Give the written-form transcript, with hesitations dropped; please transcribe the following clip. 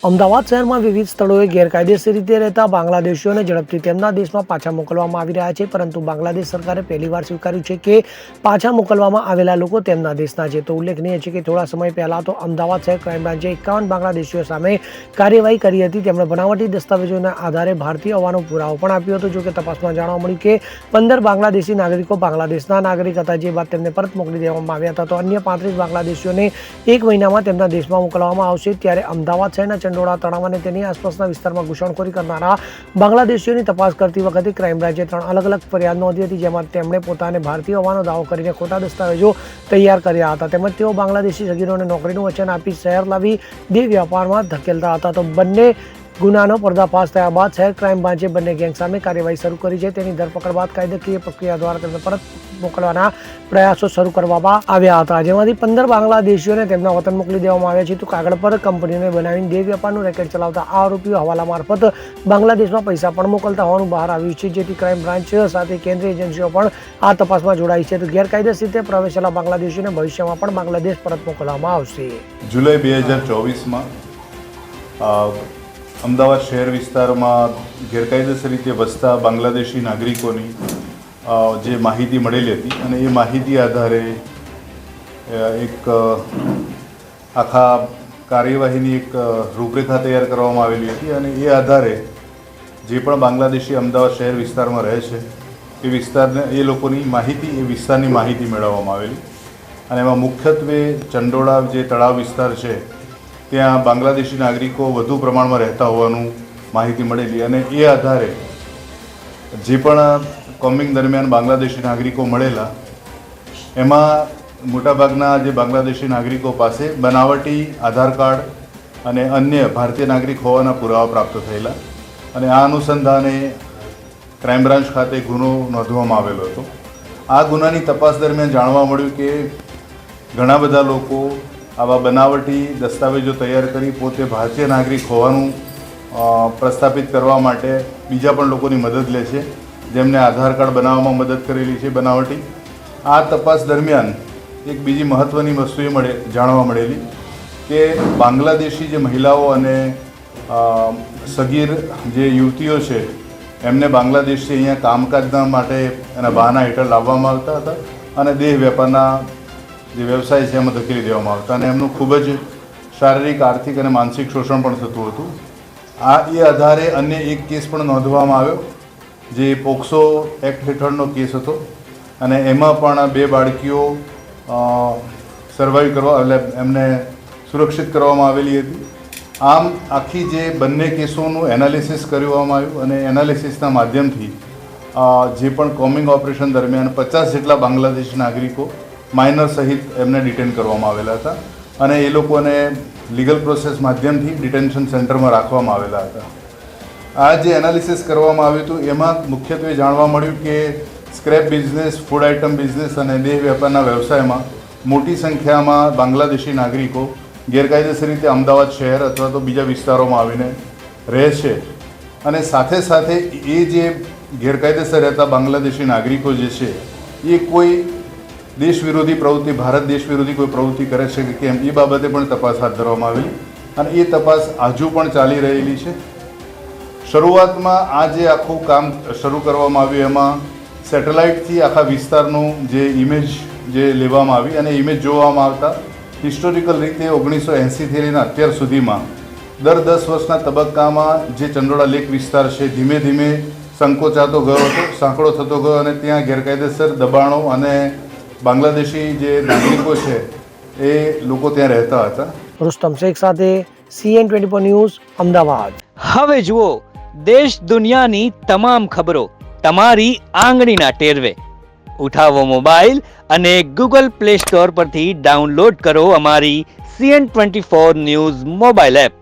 અમદાવાદ શહેરમાં વિવિધ સ્થળોએ ગેરકાયદેસર રીતે રહેતા બાંગ્લાદેશીઓને ઝડપથી તેમના દેશમાં પાછા મોકલવામાં આવી રહ્યા છે, પરંતુ બાંગ્લાદેશ સરકારે પહેલીવાર સ્વીકાર્યું છે કે પાછા મોકલવામાં આવેલા લોકો તેમના દેશના છે. તો ઉલ્લેખનીય છે કે થોડા સમય પહેલા તો અમદાવાદ શહેર ક્રાઇમ બ્રાન્ચે 51 બાંગ્લાદેશીઓ સામે કાર્યવાહી કરી હતી. તેમણે બનાવટી દસ્તાવેજોના આધારે ભારતીય હોવાનો પુરાવો પણ આપ્યો હતો. જોકે તપાસમાં જાણવા મળ્યું કે 15 બાંગ્લાદેશી નાગરિકો બાંગ્લાદેશના નાગરિક હતા, જે બાદ તેમને પરત મોકલી દેવામાં આવ્યા હતા. તો અન્ય 35 બાંગ્લાદેશીઓને 1 મહિનામાં તેમના દેશમાં મોકલવામાં આવશે. ત્યારે અમદાવાદ શહેરના ચંડોળા તળાવ અને તેની આસપાસના વિસ્તારમાં ઘૂસણખોરી કરનારા બાંગ્લાદેશીઓની તપાસ કરતી વખતે ક્રાઇમ બ્રાન્ચે 3 અલગ અલગ ફરિયાદ નોંધી હતી, જેમાં તેમણે પોતાને ભારતીય હોવાનો દાવો કરીને ખોટા દસ્તાવેજો તૈયાર કર્યા હતા. તેમજ તેઓ બાંગ્લાદેશી સગીરોને નોકરીનું વચન આપી શહેર લાવી દેહ વ્યાપારમાં ધકેલતા હતા. તો બંને ગુનાનો પર્દાફાશ થયા બાદ શહેર ક્રાઇમ બ્રાન્ચે બંને ગેંગ સામે કાર્યવાહી શરૂ કરી છે. તેની ધરપકડ બાદ કાયદાકીય પ્રક્રિયા દ્વારા તેમને પરત મોકલવાના પ્રયાસો શરૂ કરવામાં આવ્યા હતા, જેમાંથી 15 બાંગ્લાદેશીઓને તેમના વતન મોકલી દેવામાં આવ્યા છે. તો કાગળ પર કંપનીઓને બનાવીને દેહ વ્યાપારનું રેકેટ ચલાવતા આ આરોપીઓ હવાલા મારફત બાંગ્લાદેશમાં પૈસા પણ મોકલતા હોવાનું બહાર આવ્યું છે, જેથી ક્રાઇમ બ્રાન્ચ સાથે કેન્દ્રીય એજન્સીઓ પણ આ તપાસમાં જોડાઈ છે. તો ગેરકાયદેસર રીતે પ્રવેશેલા બાંગ્લાદેશીઓને ભવિષ્યમાં પણ બાંગ્લાદેશ પરત મોકલવામાં આવશે. જુલાઈ 2024માં અમદાવાદ શહેર વિસ્તારમાં ગેરકાયદેસર રીતે વસતા બાંગ્લાદેશી નાગરિકોની જે માહિતી મળેલી હતી, અને એ માહિતી આધારે એક આખા કાર્યવાહીની એક રૂપરેખા તૈયાર કરવામાં આવેલી હતી. અને એ આધારે જે પણ બાંગ્લાદેશી અમદાવાદ શહેર વિસ્તારમાં રહે છે એ વિસ્તારને એ લોકોની માહિતી, એ વિસ્તારની માહિતી મેળવવામાં આવેલી. અને એમાં મુખ્યત્વે ચંડોળા જે તળાવ વિસ્તાર છે ત્યાં બાંગ્લાદેશી નાગરિકો વધુ પ્રમાણમાં રહેતા હોવાનું માહિતી મળેલી. અને એ આધારે જે પણ કોમિંગ દરમિયાન બાંગ્લાદેશી નાગરિકો મળેલા, એમાં મોટાભાગના જે બાંગ્લાદેશી નાગરિકો પાસે બનાવટી આધાર કાર્ડ અને અન્ય ભારતીય નાગરિક હોવાના પુરાવા પ્રાપ્ત થયેલા. અને આ અનુસંધાને ક્રાઇમ બ્રાન્ચ ખાતે ગુનો નોંધવામાં આવેલો હતો. આ ગુનાની તપાસ દરમિયાન જાણવા મળ્યું કે ઘણા બધા લોકો આવા બનાવટી દસ્તાવેજો તૈયાર કરી પોતે ભારતીય નાગરિક હોવાનું પ્રસ્થાપિત કરવા માટે બીજા પણ લોકોની મદદ લે છે, જેમને આધાર કાર્ડ બનાવવામાં મદદ કરેલી છે બનાવટી. આ તપાસ દરમિયાન એક બીજી મહત્ત્વની વસ્તુ એ જાણવા મળેલી કે બાંગ્લાદેશી જે મહિલાઓ અને સગીર જે યુવતીઓ છે એમને બાંગ્લાદેશથી અહીંયા કામકાજના માટે એના બહાના હેઠળ લાવવામાં આવતા હતા અને દેહ વેપારના જે વ્યવસાય છે એમાં ધકેલી દેવામાં આવતા, અને એમનું ખૂબ જ શારીરિક, આર્થિક અને માનસિક શોષણ પણ થતું હતું. એ આધારે અન્ય એક કેસ પણ નોંધવામાં આવ્યો, જે પોક્સો એક્ટ હેઠળનો કેસ હતો. અને એમાં પણ 2 બાળકીઓ સર્વાઈવ કરવા, એટલે એમને સુરક્ષિત કરવામાં આવેલી હતી. આમ આખી જે બંને કેસોનું એનાલિસિસ કરવામાં આવ્યું, અને એનાલિસિસના માધ્યમથી જે પણ કોમિંગ ઓપરેશન દરમિયાન 50 જેટલા બાંગ્લાદેશી નાગરિકો માઇનર સહિત એમને ડિટેન કરવામાં આવેલા હતા. અને એ લોકોને લીગલ પ્રોસેસ માધ્યમથી ડિટેન્શન સેન્ટરમાં રાખવામાં આવેલા હતા. આ જે એનાલિસિસ કરવામાં આવ્યું હતું એમાં મુખ્યત્વે જાણવા મળ્યું કે scrap business, food item business અને દેહ વેપારના વ્યવસાયમાં મોટી સંખ્યામાં બાંગ્લાદેશી નાગરિકો ગેરકાયદેસર રીતે અમદાવાદ શહેર અથવા તો બીજા વિસ્તારોમાં આવીને રહે છે. અને સાથે સાથે એ જે ગેરકાયદેસર રહેતા બાંગ્લાદેશી નાગરિકો જે છે એ કોઈ દેશ વિરોધી પ્રવૃત્તિ, ભારત દેશ વિરોધી કોઈ પ્રવૃત્તિ કરે છે કે કેમ, એ બાબતે પણ તપાસ હાથ ધરવામાં આવેલી. અને એ તપાસ હજુ પણ ચાલી રહેલી છે. શરૂઆતમાં આ જે આખું કામ શરૂ કરવામાં આવ્યું એમાં સેટેલાઇટથી આખા વિસ્તારનું જે ઇમેજ જે લેવામાં આવી, અને ઇમેજ જોવામાં આવતા હિસ્ટોરિકલ રીતે 1980થી લઈને અત્યાર સુધીમાં દર 10 વર્ષના તબક્કામાં જે ચંડોળા લેક વિસ્તાર છે ધીમે ધીમે સંકોચાતો ગયો હતો, સાંકડો થતો ગયો, અને ત્યાં ગેરકાયદેસર દબાણો અને બાંગ્લાદેશી જે નાગરિકો છે એ લોકો ત્યાં રહેતા હતા. રુસ્તમ શેખ સાથે CN24 ન્યૂઝ, અમદાવાદ. હવે જુઓ દેશ દુનિયાની તમામ ખબરો તમારી આંગળીના ટેરવે. ઉઠાવો મોબાઈલ અને Google Play Store પરથી ડાઉનલોડ કરો અમારી CN24 ન્યૂઝ મોબાઈલ એપ.